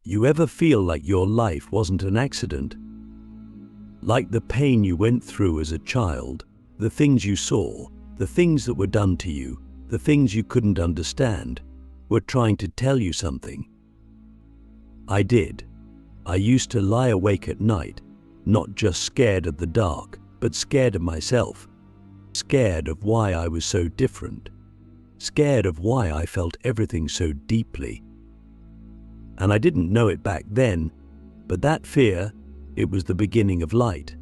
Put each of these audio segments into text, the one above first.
You ever feel like your life wasn't an accident? Like the pain you went through as a child, the things you saw, the things that were done to you, the things you couldn't understand, were trying to tell you something. I did. I used to lie awake at night, not just scared of the dark, but scared of myself. Scared of why I was so different. Scared of why I felt everything so deeply. And I didn't know it back then, but that fear, it was the beginning of light.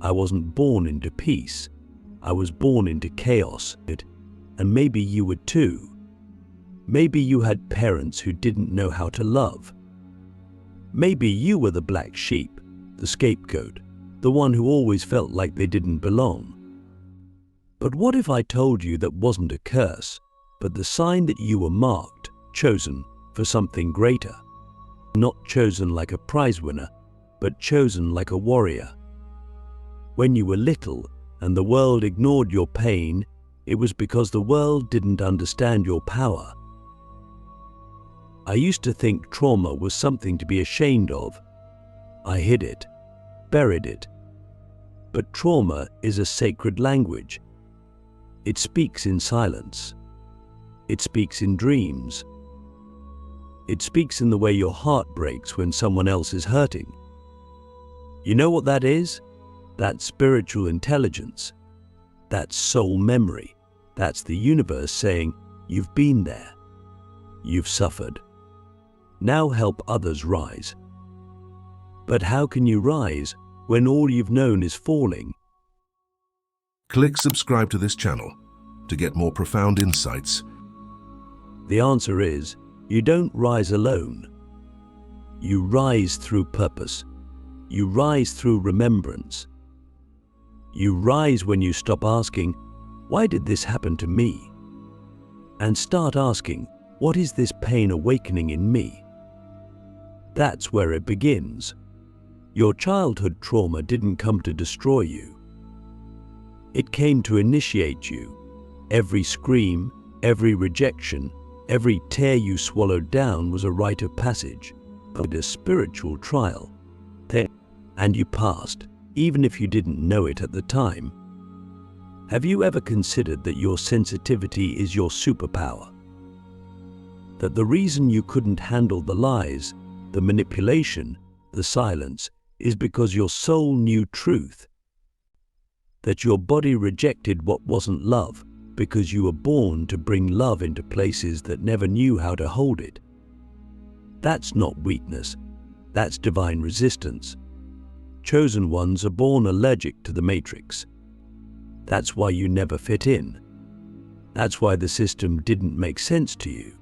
I wasn't born into peace. I was born into chaos. And maybe you were too. Maybe you had parents who didn't know how to love. Maybe you were the black sheep, the scapegoat, the one who always felt like they didn't belong. But what if I told you that wasn't a curse, but the sign that you were marked, chosen for something greater? Not chosen like a prize winner, but chosen like a warrior. When you were little and the world ignored your pain, it was because the world didn't understand your power. I used to think trauma was something to be ashamed of. I hid it, buried it. But trauma is a sacred language. It speaks in silence. It speaks in dreams. It speaks in the way your heart breaks when someone else is hurting. You know what that is? That's spiritual intelligence. That's soul memory. That's the universe saying, you've been there. You've suffered. Now help others rise. But how can you rise when all you've known is falling? Click subscribe to this channel to get more profound insights. The answer is, you don't rise alone. You rise through purpose. You rise through remembrance. You rise when you stop asking, why did this happen to me? And start asking, what is this pain awakening in me? That's where it begins. Your childhood trauma didn't come to destroy you. It came to initiate you. Every scream, every rejection, every tear you swallowed down was a rite of passage, but a spiritual trial. And you passed, even if you didn't know it at the time. Have you ever considered that your sensitivity is your superpower? That the reason you couldn't handle the lies, the manipulation, the silence, is because your soul knew truth. That your body rejected what wasn't love because you were born to bring love into places that never knew how to hold it. That's not weakness. That's divine resistance. Chosen ones are born allergic to the matrix. That's why you never fit in. That's why the system didn't make sense to you.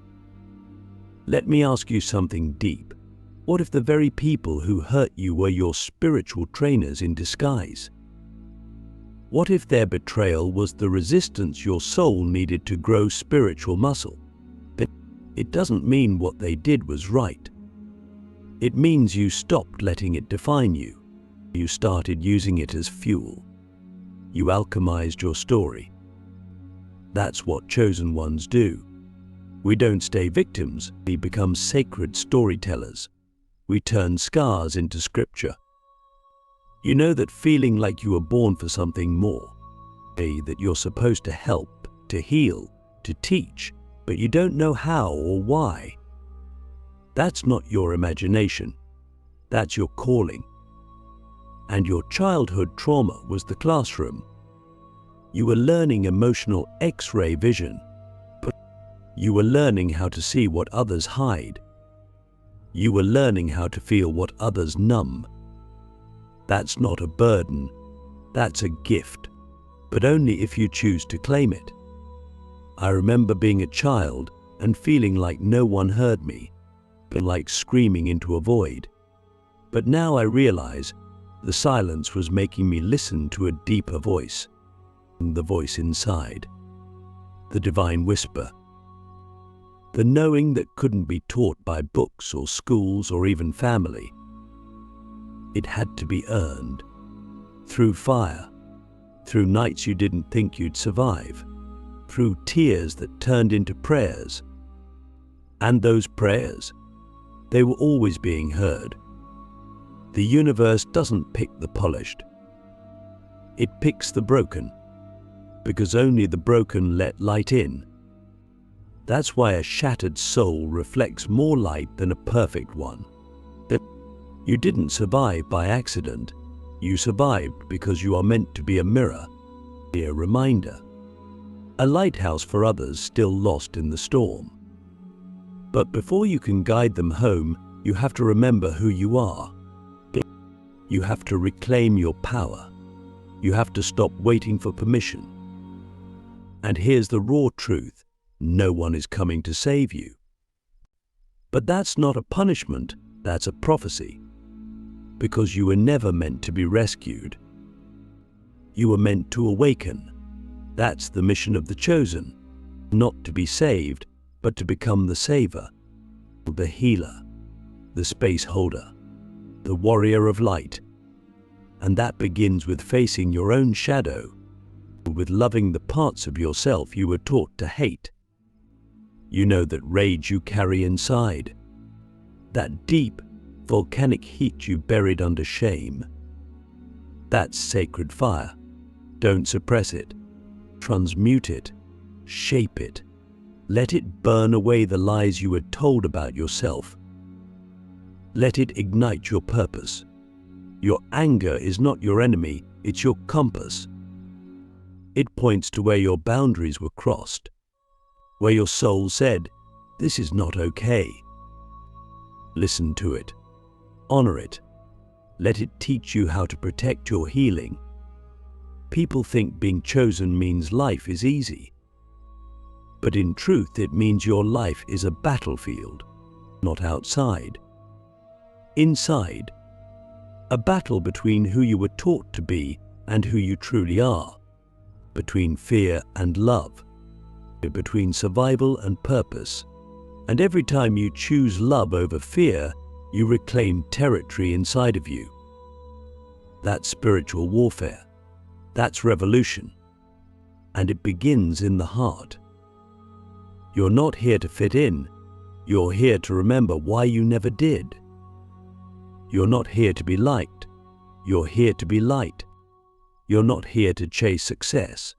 Let me ask you something deep. What if the very people who hurt you were your spiritual trainers in disguise? What if their betrayal was the resistance your soul needed to grow spiritual muscle? But it doesn't mean what they did was right. It means you stopped letting it define you. You started using it as fuel. You alchemized your story. That's what chosen ones do. We don't stay victims, we become sacred storytellers. We turn scars into scripture. You know that feeling like you were born for something more, that you're supposed to help, to heal, to teach, but you don't know how or why. That's not your imagination. That's your calling. And your childhood trauma was the classroom. You were learning emotional X-ray vision, but you were learning how to see what others hide. You were learning how to feel what others numb. That's not a burden, that's a gift, but only if you choose to claim it. I remember being a child and feeling like no one heard me, but like screaming into a void. But now I realize the silence was making me listen to a deeper voice, the voice inside, the divine whisper. The knowing that couldn't be taught by books or schools or even family. It had to be earned, through fire, through nights you didn't think you'd survive, through tears that turned into prayers. And those prayers, They were always being heard. The universe doesn't pick the polished. It picks the broken, because only the broken let light in. That's why a shattered soul reflects more light than a perfect one. You didn't survive by accident. You survived because you are meant to be a mirror, a reminder, a lighthouse for others still lost in the storm. But before you can guide them home, you have to remember who you are. You have to reclaim your power. You have to stop waiting for permission. And here's the raw truth: no one is coming to save you. But that's not a punishment, that's a prophecy. Because you were never meant to be rescued. You were meant to awaken. That's the mission of the chosen. Not to be saved, but to become the saver, the healer, the space holder, the warrior of light. And that begins with facing your own shadow, with loving the parts of yourself you were taught to hate. You know that rage you carry inside, that deep, volcanic heat you buried under shame. That's sacred fire. Don't suppress it. Transmute it. Shape it. Let it burn away the lies you were told about yourself. Let it ignite your purpose. Your anger is not your enemy, it's your compass. It points to where your boundaries were crossed, where your soul said, "This is not okay." Listen to it. Honor it. Let it teach you how to protect your healing. People think being chosen means life is easy. But in truth, it means your life is a battlefield, not outside. Inside. A battle between who you were taught to be and who you truly are. Between fear and love. Between survival and purpose. And every time you choose love over fear, you reclaim territory inside of you. That's spiritual warfare. That's revolution. And it begins in the heart. You're not here to fit in. You're here to remember why you never did. You're not here to be liked. You're here to be light. You're not here to chase success.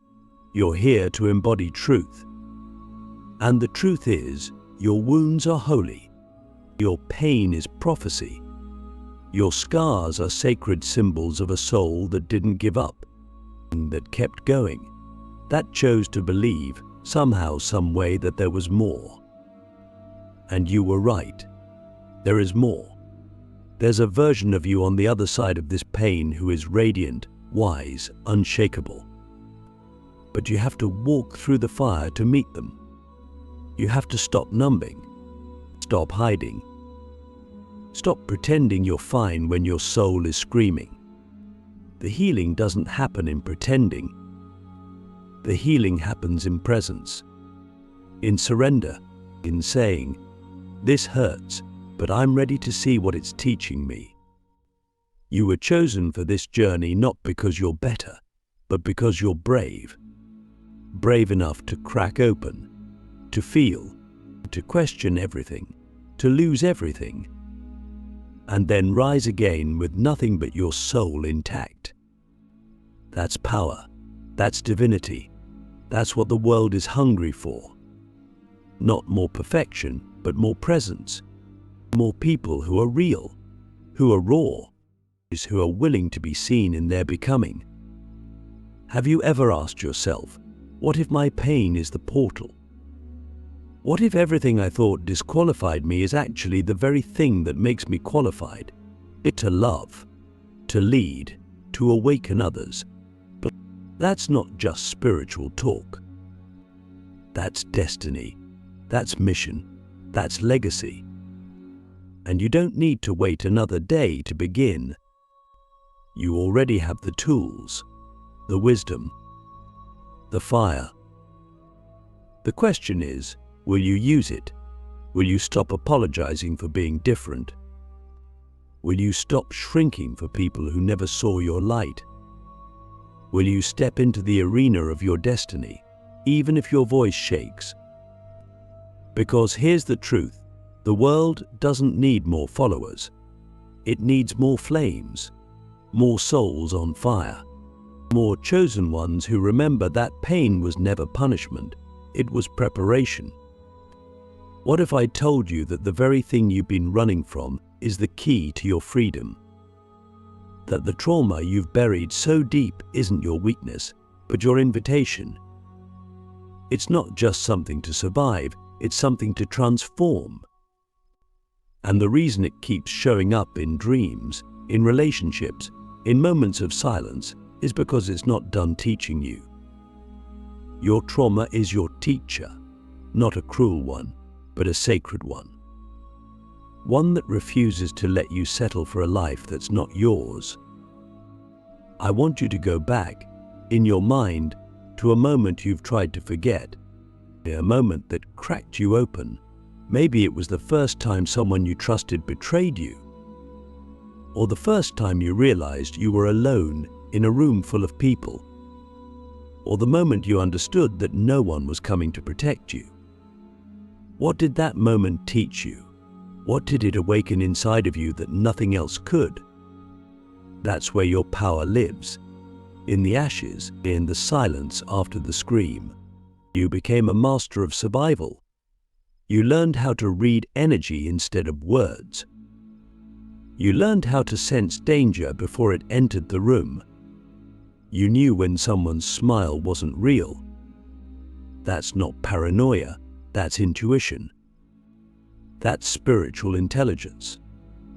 You're here to embody truth. And the truth is, your wounds are holy. Your pain is prophecy. Your scars are sacred symbols of a soul that didn't give up, that kept going, that chose to believe, somehow, some way, that there was more. And you were right. There is more. There's a version of you on the other side of this pain who is radiant, wise, unshakable. But you have to walk through the fire to meet them. You have to stop numbing. Stop hiding. Stop pretending you're fine when your soul is screaming. The healing doesn't happen in pretending. The healing happens in presence, in surrender, in saying, "This hurts, but I'm ready to see what it's teaching me." You were chosen for this journey not because you're better, but because you're brave. Brave enough to crack open, to feel, to question everything, to lose everything, and then rise again with nothing but your soul intact. That's power. That's divinity. That's what the world is hungry for. Not more perfection, but more presence. More people who are real, who are raw, who are willing to be seen in their becoming. Have you ever asked yourself, what if my pain is the portal? What if everything I thought disqualified me is actually the very thing that makes me qualified? To love, to lead, to awaken others. But that's not just spiritual talk. That's destiny. That's mission. That's legacy. And you don't need to wait another day to begin. You already have the tools, the wisdom, the fire. The question is, will you use it? Will you stop apologizing for being different? Will you stop shrinking for people who never saw your light? Will you step into the arena of your destiny, even if your voice shakes? Because here's the truth, The world doesn't need more followers. It needs more flames, more souls on fire, more chosen ones who remember that pain was never punishment, it was preparation. What if I told you that the very thing you've been running from is the key to your freedom? That the trauma you've buried so deep isn't your weakness, but your invitation. It's not just something to survive, it's something to transform. And the reason it keeps showing up in dreams, in relationships, in moments of silence, is because it's not done teaching you. Your trauma is your teacher, not a cruel one, but a sacred one. One that refuses to let you settle for a life that's not yours. I want you to go back, in your mind, to a moment you've tried to forget, a moment that cracked you open. Maybe it was the first time someone you trusted betrayed you, or the first time you realized you were alone in a room full of people, or the moment you understood that no one was coming to protect you. What did that moment teach you? What did it awaken inside of you that nothing else could? That's where your power lives, in the ashes, in the silence after the scream. You became a master of survival. You learned how to read energy instead of words. You learned how to sense danger before it entered the room. You knew when someone's smile wasn't real. That's not paranoia, that's intuition. That's spiritual intelligence.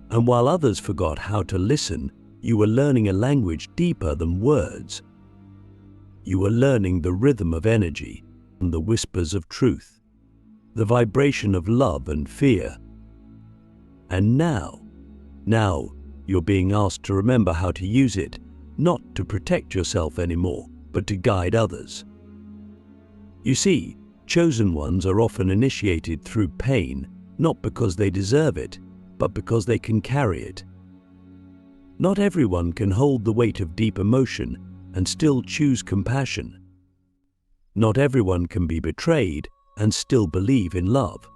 And while others forgot how to listen, you were learning a language deeper than words. You were learning the rhythm of energy and the whispers of truth, the vibration of love and fear. And now you're being asked to remember how to use it, not to protect yourself anymore, but to guide others. You see, chosen ones are often initiated through pain, not because they deserve it, but because they can carry it. Not everyone can hold the weight of deep emotion and still choose compassion. Not everyone can be betrayed and still believe in love.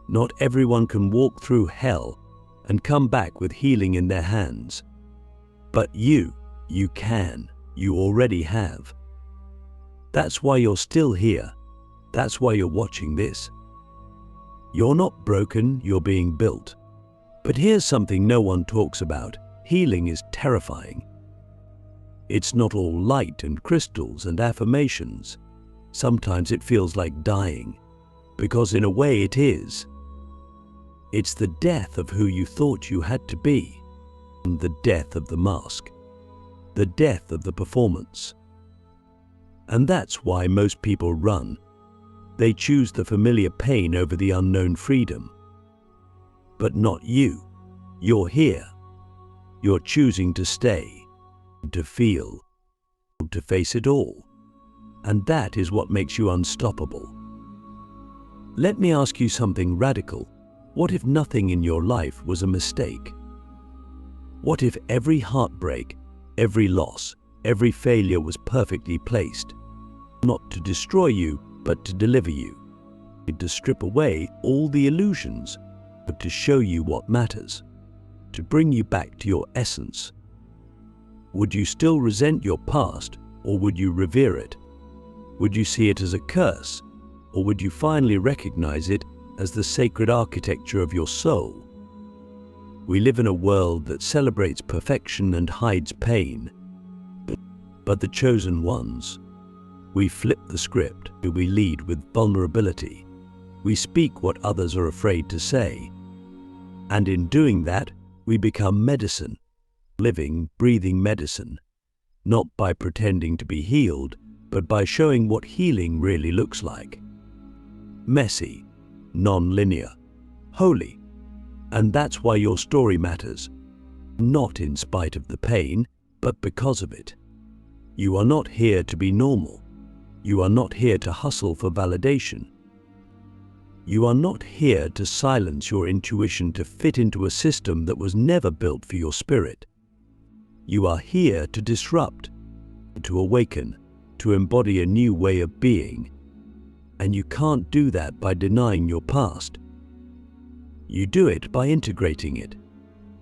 Not everyone can walk through hell and come back with healing in their hands. But you can. You already have. That's why you're still here. That's why you're watching this. You're not broken, you're being built. But here's something no one talks about. Healing is terrifying. It's not all light and crystals and affirmations. Sometimes it feels like dying, because in a way it is. It's the death of who you thought you had to be, and the death of the mask, the death of the performance. And that's why most people run. They choose the familiar pain over the unknown freedom. But not you. You're here. You're choosing to stay, to feel, to face it all. And that is what makes you unstoppable. Let me ask you something radical. What if nothing in your life was a mistake? What if every heartbreak, every loss, every failure was perfectly placed? Not to destroy you, but to deliver you. To strip away all the illusions, but to show you what matters. To bring you back to your essence. Would you still resent your past, or would you revere it? Would you see it as a curse, or would you finally recognize it as the sacred architecture of your soul? We live in a world that celebrates perfection and hides pain. But the chosen ones, we flip the script. We lead with vulnerability. We speak what others are afraid to say. And in doing that, we become medicine, living, breathing medicine, not by pretending to be healed, but by showing what healing really looks like. Messy, non-linear, holy. And that's why your story matters, not in spite of the pain, but because of it. You are not here to be normal. You are not here to hustle for validation. You are not here to silence your intuition to fit into a system that was never built for your spirit. You are here to disrupt, to awaken, to embody a new way of being. And you can't do that by denying your past. You do it by integrating it,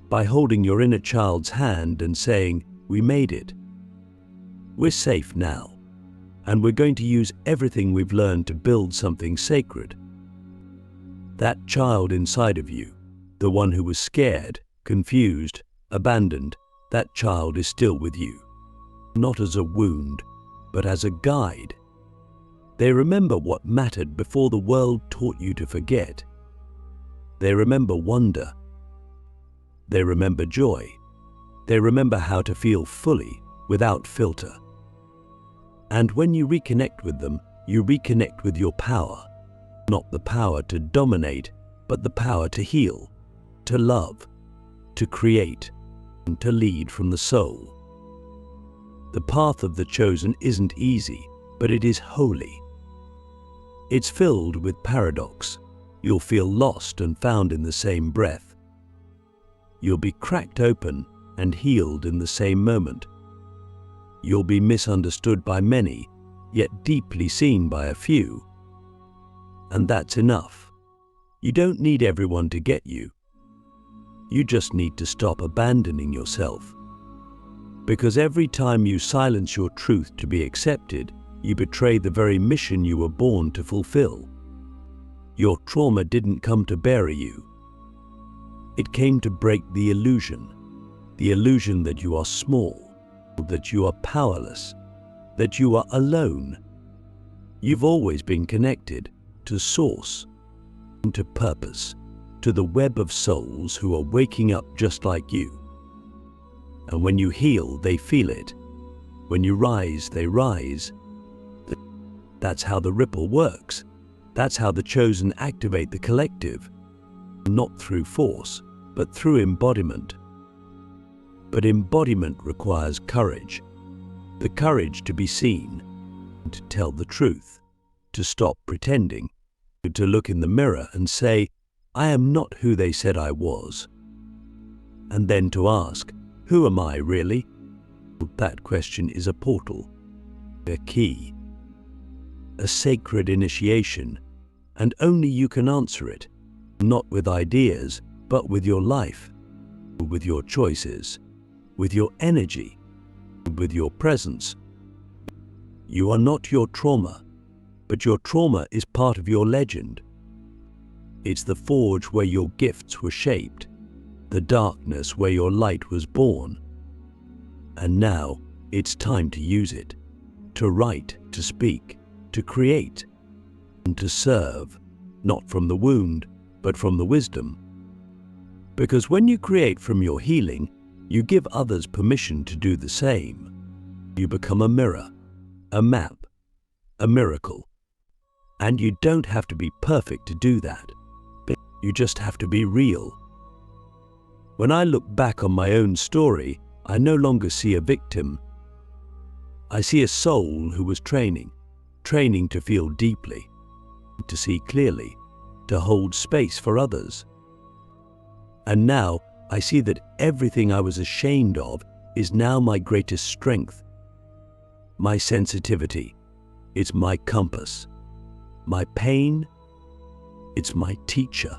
by holding your inner child's hand and saying, "We made it. We're safe now, and we're going to use everything we've learned to build something sacred." That child inside of you, the one who was scared, confused, abandoned, that child is still with you, not as a wound, but as a guide. They remember what mattered before the world taught you to forget. They remember wonder. They remember joy. They remember how to feel fully, without filter. And when you reconnect with them, you reconnect with your power. Not the power to dominate, but the power to heal, to love, to create, and to lead from the soul. The path of the chosen isn't easy, but it is holy. It's filled with paradox. You'll feel lost and found in the same breath. You'll be cracked open and healed in the same moment. You'll be misunderstood by many, yet deeply seen by a few. And that's enough. You don't need everyone to get you. You just need to stop abandoning yourself. Because every time you silence your truth to be accepted, you betray the very mission you were born to fulfill. Your trauma didn't come to bury you. It came to break the illusion that you are small, that you are powerless, that you are alone. You've always been connected to Source, to purpose, to the web of souls who are waking up just like you. And when you heal, they feel it. When you rise, they rise. That's how the ripple works. That's how the chosen activate the collective, not through force, but through embodiment. But embodiment requires courage, the courage to be seen, to tell the truth, to stop pretending, to look in the mirror and say, "I am not who they said I was." And then to ask, "Who am I really?" That question is a portal, a key, a sacred initiation, and only you can answer it, not with ideas, but with your life, with your choices, with your energy, with your presence. You are not your trauma, but your trauma is part of your legend. It's the forge where your gifts were shaped, the darkness where your light was born. And now it's time to use it, to write, to speak, to create, and to serve, not from the wound, but from the wisdom. Because when you create from your healing, you give others permission to do the same. You become a mirror, a map, a miracle. And you don't have to be perfect to do that. You just have to be real. When I look back on my own story, I no longer see a victim. I see a soul who was training to feel deeply, to see clearly, to hold space for others. And now I see that everything I was ashamed of is now my greatest strength. My sensitivity, it's my compass. My pain, it's my teacher.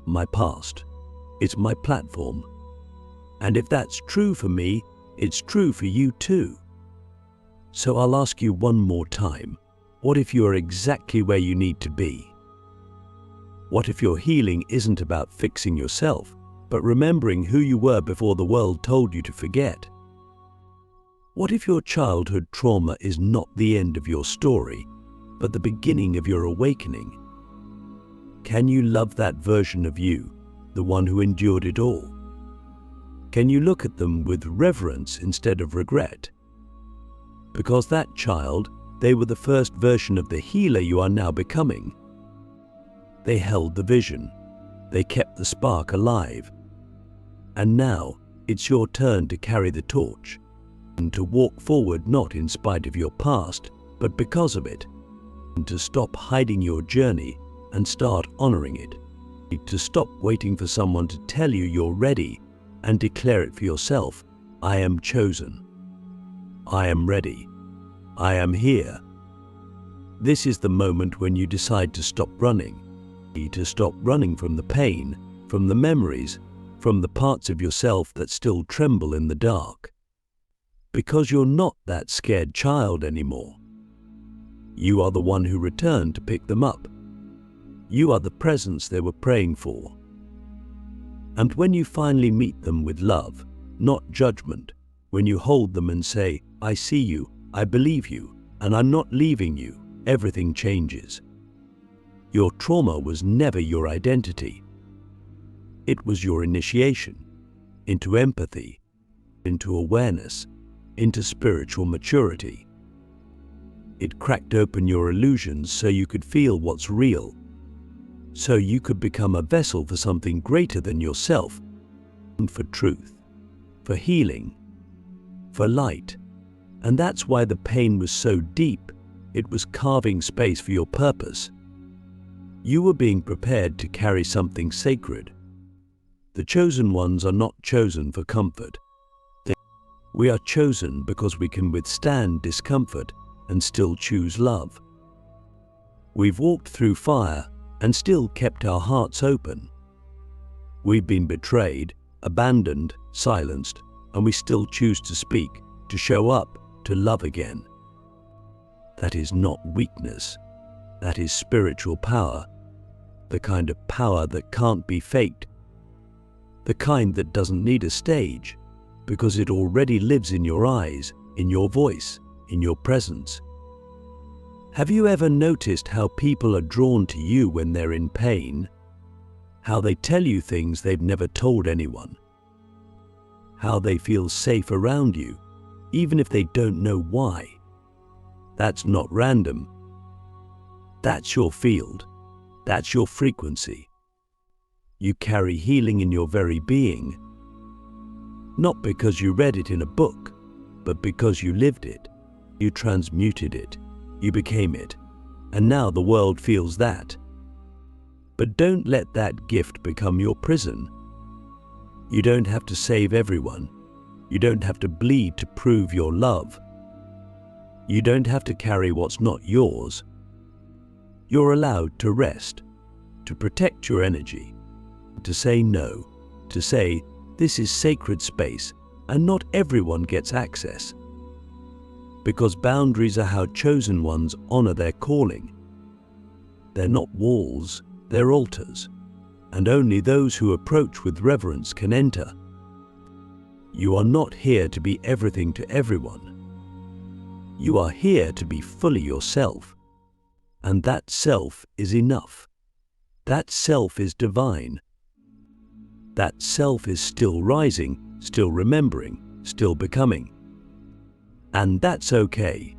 My past, it's my platform. And if that's true for me, it's true for you too. So I'll ask you one more time. What if you are exactly where you need to be? What if your healing isn't about fixing yourself, but remembering who you were before the world told you to forget? What if your childhood trauma is not the end of your story, but the beginning of your awakening? Can you love that version of you, the one who endured it all? Can you look at them with reverence instead of regret? Because that child, they were the first version of the healer you are now becoming. They held the vision. They kept the spark alive. And now it's your turn to carry the torch and to walk forward not in spite of your past, but because of it, and to stop hiding your journey and start honoring it, to stop waiting for someone to tell you you're ready and declare it for yourself. I am chosen. I am ready. I am here. This is the moment when you decide to stop running from the pain from the memories, from the parts of yourself that still tremble in the dark. Because you're not that scared child anymore. You are the one who returned to pick them up. You are the presence they were praying for. And when you finally meet them with love, not judgment, when you hold them and say, I see you, I believe you, and I'm not leaving you, everything changes. Your trauma was never your identity. It was your initiation into empathy, into awareness, into spiritual maturity. It cracked open your illusions so you could feel what's real, so you could become a vessel for something greater than yourself, and for truth, for healing, for light. And that's why the pain was so deep. It was carving space for your purpose. You were being prepared to carry something sacred. The chosen ones are not chosen for comfort. We are chosen because we can withstand discomfort and still choose love. We've walked through fire and still kept our hearts open. We've been betrayed, abandoned, silenced, and we still choose to speak, to show up, to love again. That is not weakness. That is spiritual power. The kind of power that can't be faked. The kind that doesn't need a stage, because it already lives in your eyes, in your voice, in your presence. Have you ever noticed how people are drawn to you when they're in pain? How they tell you things they've never told anyone? How they feel safe around you, even if they don't know why? That's not random. That's your field. That's your frequency. You carry healing in your very being. Not because you read it in a book, but because you lived it. You transmuted it. You became it. And now the world feels that. But don't let that gift become your prison. You don't have to save everyone. You don't have to bleed to prove your love. You don't have to carry what's not yours. You're allowed to rest, to protect your energy, to say no, to say, this is sacred space and not everyone gets access. Because boundaries are how chosen ones honor their calling. They're not walls, they're altars, and only those who approach with reverence can enter. You are not here to be everything to everyone. You are here to be fully yourself, and that self is enough. That self is divine. That self is still rising, still remembering, still becoming. And that's okay.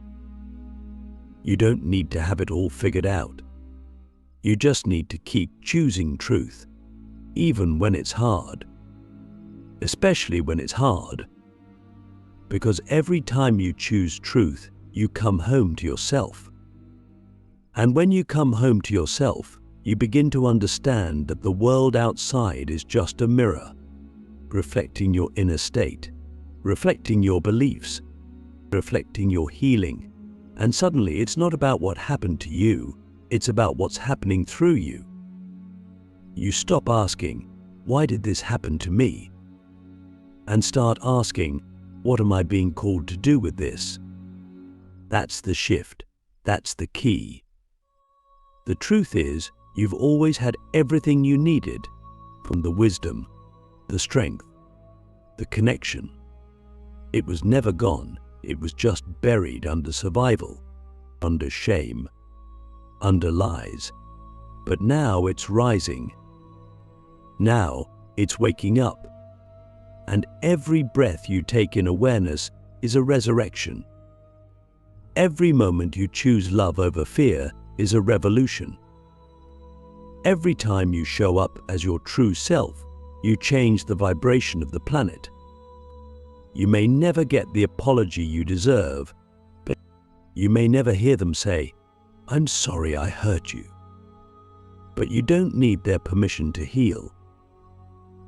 You don't need to have it all figured out. You just need to keep choosing truth, even when it's hard. Especially when it's hard. Because every time you choose truth, you come home to yourself. And when you come home to yourself, you begin to understand that the world outside is just a mirror, reflecting your inner state, reflecting your beliefs, reflecting your healing. And suddenly it's not about what happened to you, it's about what's happening through you. You stop asking, why did this happen to me? And start asking, what am I being called to do with this? That's the shift. That's the key. The truth is, you've always had everything you needed, from the wisdom, the strength, the connection. It was never gone. It was just buried under survival, under shame, under lies. But now it's rising. Now it's waking up. And every breath you take in awareness is a resurrection. Every moment you choose love over fear is a revolution. Every time you show up as your true self, you change the vibration of the planet. You may never get the apology you deserve, but you may never hear them say, I'm sorry I hurt you. But you don't need their permission to heal.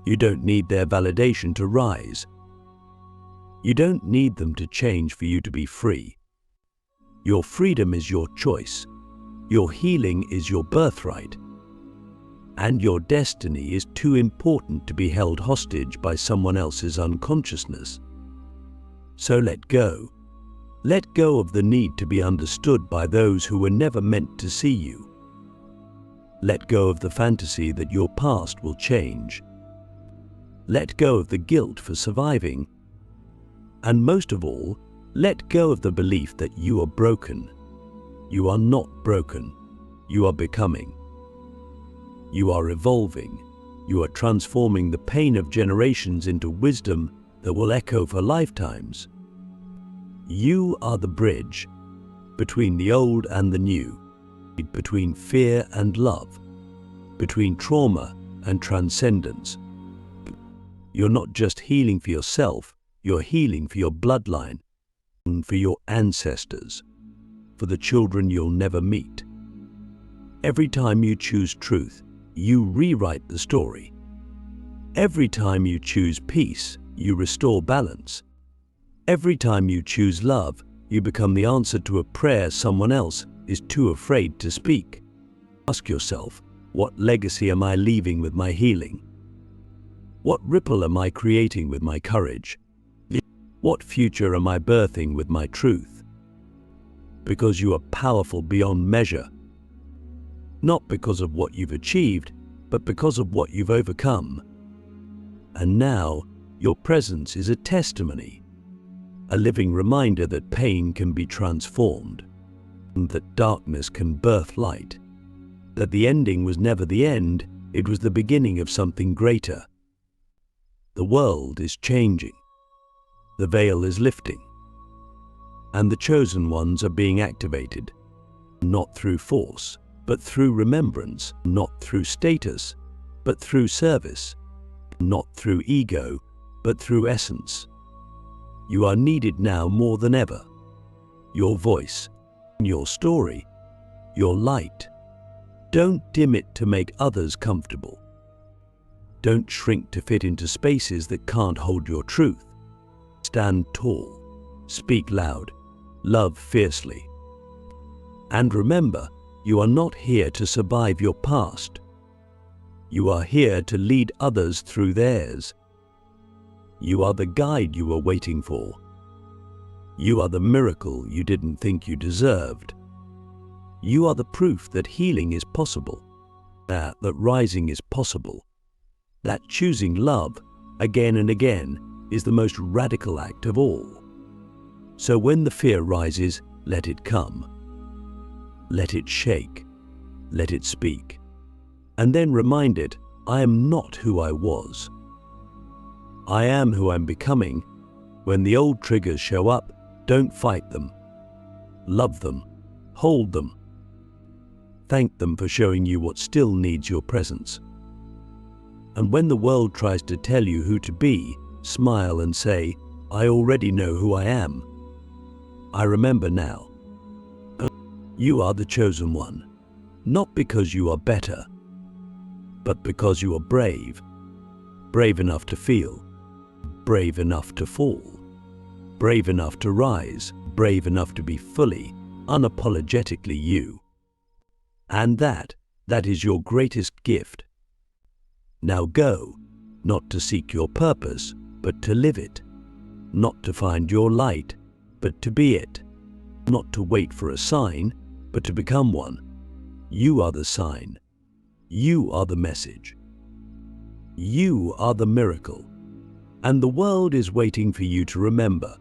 You don't need their validation to rise. You don't need them to change for you to be free. Your freedom is your choice. Your healing is your birthright. And your destiny is too important to be held hostage by someone else's unconsciousness. So let go. Let go of the need to be understood by those who were never meant to see you. Let go of the fantasy that your past will change. Let go of the guilt for surviving. And most of all, let go of the belief that you are broken. You are not broken. You are becoming. You are evolving. You are transforming the pain of generations into wisdom that will echo for lifetimes. You are the bridge between the old and the new, between fear and love, between trauma and transcendence. You're not just healing for yourself, you're healing for your bloodline, for your ancestors, for the children you'll never meet. Every time you choose truth, you rewrite the story. Every time you choose peace, you restore balance. Every time you choose love, you become the answer to a prayer someone else is too afraid to speak. Ask yourself, what legacy am I leaving with my healing? What ripple am I creating with my courage? What future am I birthing with my truth? Because you are powerful beyond measure. Not because of what you've achieved, but because of what you've overcome. And now, your presence is a testimony, a living reminder that pain can be transformed, that darkness can birth light, that the ending was never the end, it was the beginning of something greater. The world is changing. The veil is lifting. And the chosen ones are being activated, not through force, but through remembrance, not through status, but through service, not through ego, but through essence. You are needed now more than ever. Your voice, your story, your light. Don't dim it to make others comfortable. Don't shrink to fit into spaces that can't hold your truth. Stand tall, speak loud, love fiercely. And remember, you are not here to survive your past. You are here to lead others through theirs. You are the guide you were waiting for. You are the miracle you didn't think you deserved. You are the proof that healing is possible, that rising is possible, that choosing love again and again is the most radical act of all. So when the fear rises, let it come. Let it shake. Let it speak. And then remind it, I am not who I was. I am who I'm becoming. When the old triggers show up, don't fight them. Love them. Hold them. Thank them for showing you what still needs your presence. And when the world tries to tell you who to be, smile and say, I already know who I am. I remember now. You are the chosen one, not because you are better, but because you are brave. Brave enough to feel, brave enough to fall, brave enough to rise, brave enough to be fully, unapologetically you. And that is your greatest gift. Now go, not to seek your purpose, but to live it. Not to find your light, but to be it. Not to wait for a sign, but to become one. You are the sign. You are the message. You are the miracle. And the world is waiting for you to remember